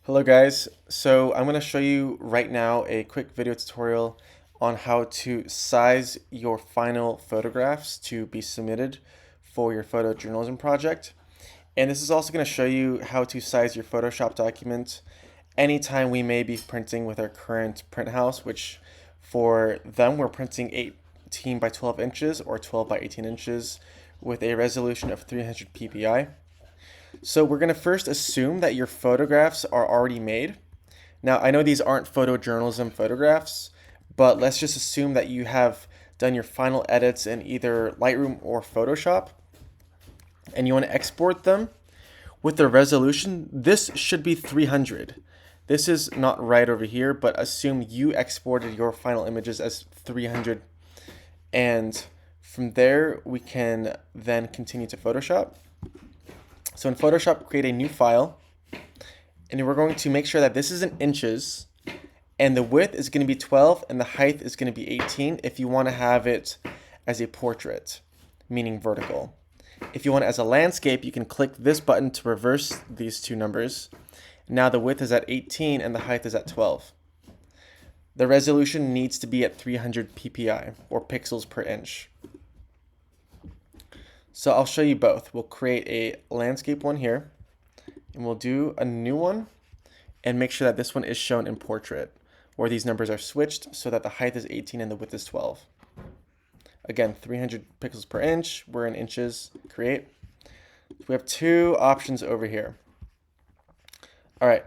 Hello guys, so I'm going to show you right now a quick video tutorial on how to size your final photographs to be submitted for your photojournalism project. And this is also going to show you how to size your Photoshop document anytime we may be printing with our current print house, which for them we're printing 18 by 12 inches or 12 by 18 inches with a resolution of 300 ppi. So we're going to first assume that your photographs are already made. Now, I know these aren't photojournalism photographs, but let's just assume that you have done your final edits in either Lightroom or Photoshop, and you want to export them with the resolution. This should be 300. This is not right over here, but assume you exported your final images as 300, and from there we can then continue to Photoshop. So in Photoshop, create a new file, and we're going to make sure that this is in inches, and the width is going to be 12, and the height is going to be 18 if you want to have it as a portrait, meaning vertical. If you want it as a landscape, you can click this button to reverse these two numbers. Now the width is at 18 and the height is at 12. The resolution needs to be at 300 ppi, or pixels per inch. So I'll show you both. We'll create a landscape one here, and we'll do a new one and make sure that this one is shown in portrait, where these numbers are switched so that the height is 18 and the width is 12. Again, 300 pixels per inch, we're in inches, create. We have two options over here. All right,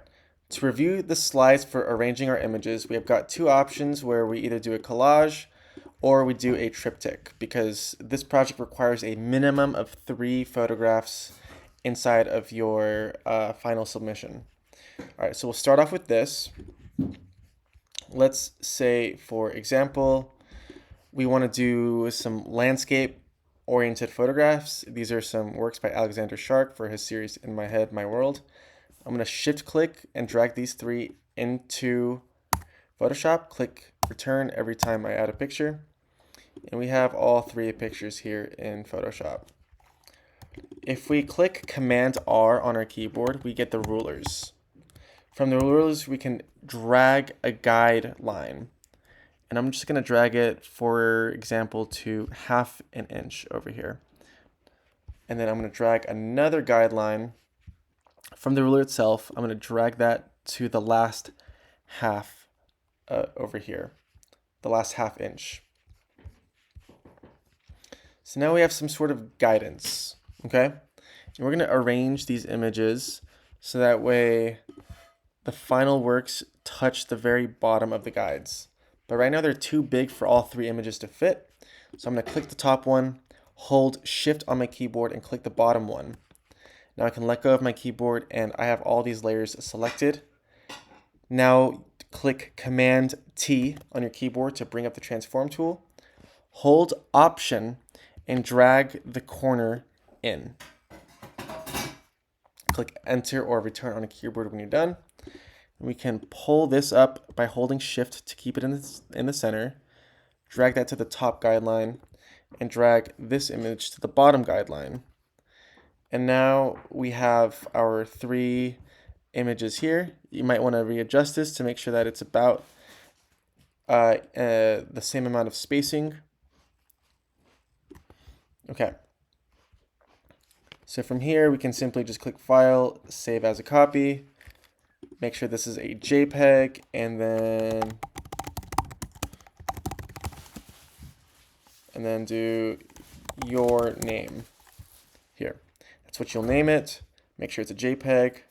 to review the slides for arranging our images, we have got two options where we either do a collage or we do a triptych, because this project requires a minimum of 3 photographs inside of your final submission. All right, so we'll start off with this. Let's say, for example, we want to do some landscape-oriented photographs. These are some works by Alexander Shark for his series In My Head, My World. I'm going to shift-click and drag these 3 into Photoshop. Click return every time I add a picture. And we have all 3 pictures here in Photoshop. If we click Command R on our keyboard, we get the rulers. From the rulers, we can drag a guideline. And I'm just going to drag it, for example, to ½ an inch over here. And then I'm going to drag another guideline from the ruler itself. I'm going to drag that to the last half over here, the last ½ inch. So now we have some sort of guidance, okay? And we're going to arrange these images so that way the final works touch the very bottom of the guides. But right now they're too big for all 3 images to fit. So I'm going to click the top one, hold Shift on my keyboard, and click the bottom one. Now I can let go of my keyboard and I have all these layers selected. Now click Command T on your keyboard to bring up the transform tool. Hold Option and drag the corner in. Click Enter or Return on a keyboard when you're done. We can pull this up by holding Shift to keep it in the center, drag that to the top guideline, and drag this image to the bottom guideline. And now we have our 3 images here. You might want to readjust this to make sure that it's about the same amount of spacing. Okay. So from here, we can simply just click File, Save as a Copy. Make sure this is a JPEG, and then do your name here. That's what you'll name it. Make sure it's a JPEG,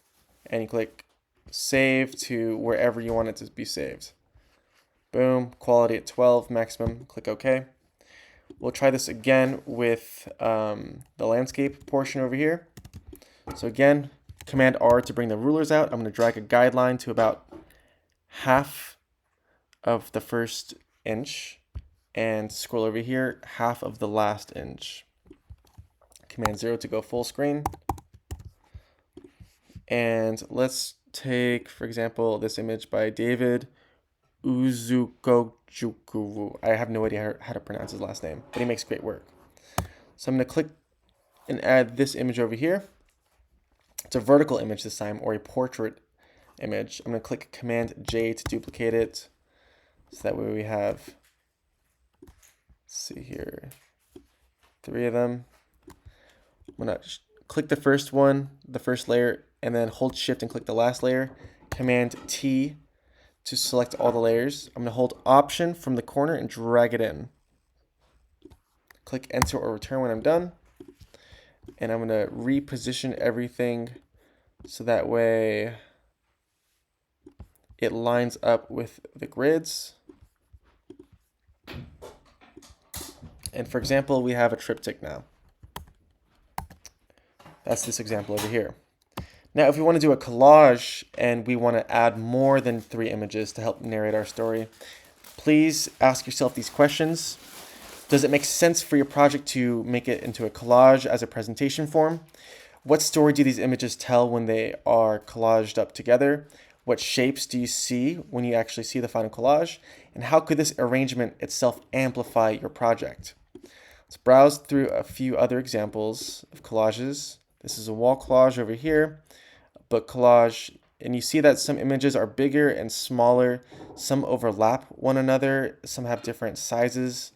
and you click Save to wherever you want it to be saved. Boom, quality at 12 maximum. Click OK. We'll try this again with the landscape portion over here. So again, Command R to bring the rulers out. I'm going to drag a guideline to about half of the first inch and scroll over here, half of the last inch. Command 0 to go full screen. And let's take, for example, this image by David Uzukojukwu. I have no idea how to pronounce his last name, but he makes great work. So I'm going to click and add this image over here. It's a vertical image this time, or a portrait image. I'm going to click Command J to duplicate it. So that way we have, let's see here, 3 of them. I'm going to click the first one, the first layer, and then hold Shift and click the last layer. Command T to select all the layers. I'm going to hold Option from the corner and drag it in. Click Enter or Return when I'm done. And I'm going to reposition everything so that way it lines up with the grids. And for example, we have a triptych now. That's this example over here. Now, if we want to do a collage and we want to add more than 3 images to help narrate our story, please ask yourself these questions. Does it make sense for your project to make it into a collage as a presentation form? What story do these images tell when they are collaged up together? What shapes do you see when you actually see the final collage? And how could this arrangement itself amplify your project? Let's browse through a few other examples of collages. This is a wall collage over here, a book collage, and you see that some images are bigger and smaller, some overlap one another, some have different sizes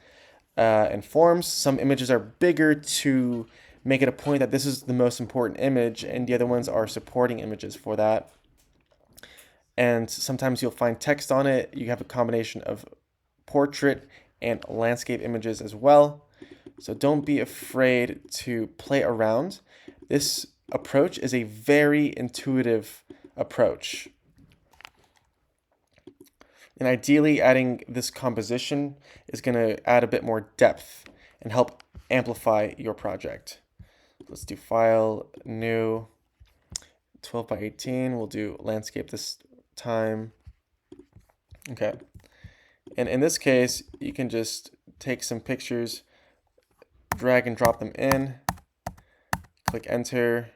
and forms. Some images are bigger to make it a point that this is the most important image, and the other ones are supporting images for that. And sometimes you'll find text on it. You have a combination of portrait and landscape images as well. So don't be afraid to play around. This approach is a very intuitive approach. And ideally, adding this composition is going to add a bit more depth and help amplify your project. Let's do File, New, 12 by 18. We'll do landscape this time. Okay. And in this case, you can just take some pictures, drag and drop them in, click Enter,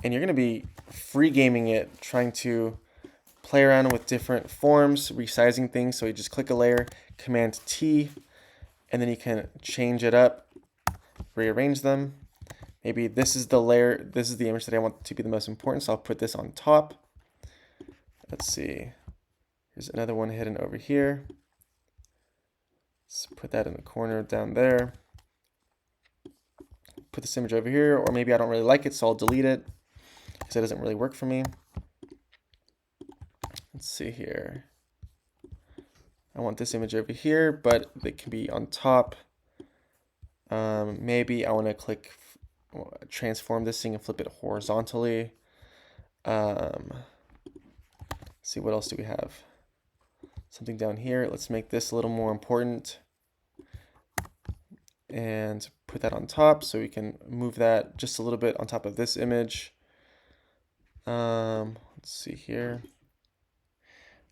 and you're going to be free gaming it, trying to play around with different forms, resizing things. So you just click a layer, Command T, and then you can change it up, rearrange them. Maybe this is the layer, this is the image that I want to be the most important, so I'll put this on top. Let's see, here's another one hidden over here. Let's put that in the corner down there. Put this image over here, or maybe I don't really like it, so I'll delete it because it doesn't really work for me. Let's see here. I want this image over here, but it can be on top. Maybe I want to click transform this thing and flip it horizontally. See, what else do we have? Something down here. Let's make this a little more important and put that on top so we can move that just a little bit on top of this image. Let's see here.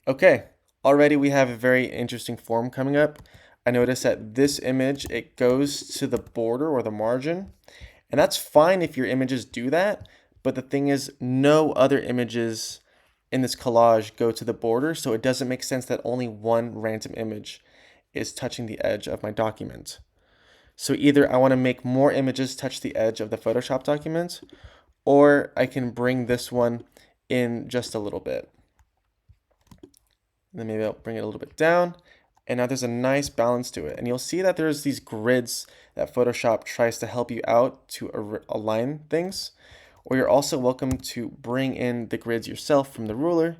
Okay, already we have a very interesting form coming up. I notice that this image, it goes to the border or the margin, and that's fine if your images do that, but the thing is no other images in this collage go to the border, so it doesn't make sense that only one random image is touching the edge of my document. So either I want to make more images touch the edge of the Photoshop document, or I can bring this one in just a little bit. And then maybe I'll bring it a little bit down, and now there's a nice balance to it. And you'll see that there's these grids that Photoshop tries to help you out to align things. Or you're also welcome to bring in the grids yourself from the ruler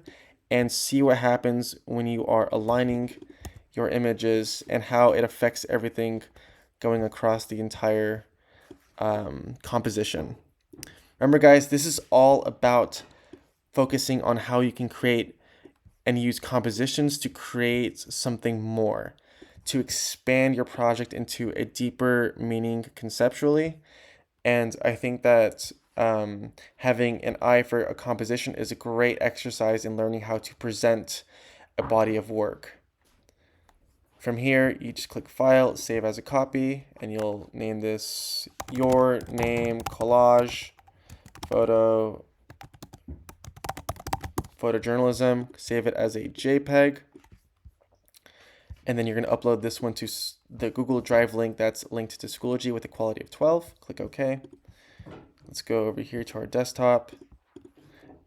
and see what happens when you are aligning your images and how it affects everything going across the entire composition. Remember guys, this is all about focusing on how you can create and use compositions to create something more, to expand your project into a deeper meaning conceptually. And I think that having an eye for a composition is a great exercise in learning how to present a body of work. From here, you just click File, Save as a Copy, and you'll name this Your Name Collage Photojournalism. Save it as a JPEG. And then you're going to upload this one to the Google Drive link that's linked to Schoology with a quality of 12. Click OK. Let's go over here to our desktop.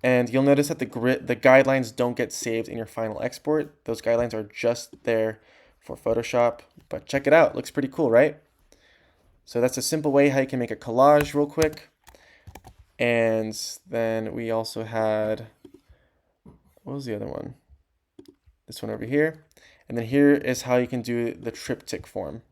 And you'll notice that the guidelines don't get saved in your final export. Those guidelines are just there for Photoshop, but check it out. Looks pretty cool, right? So that's a simple way how you can make a collage real quick. And then we also had, what was the other one? This one over here. And then here is how you can do the triptych form.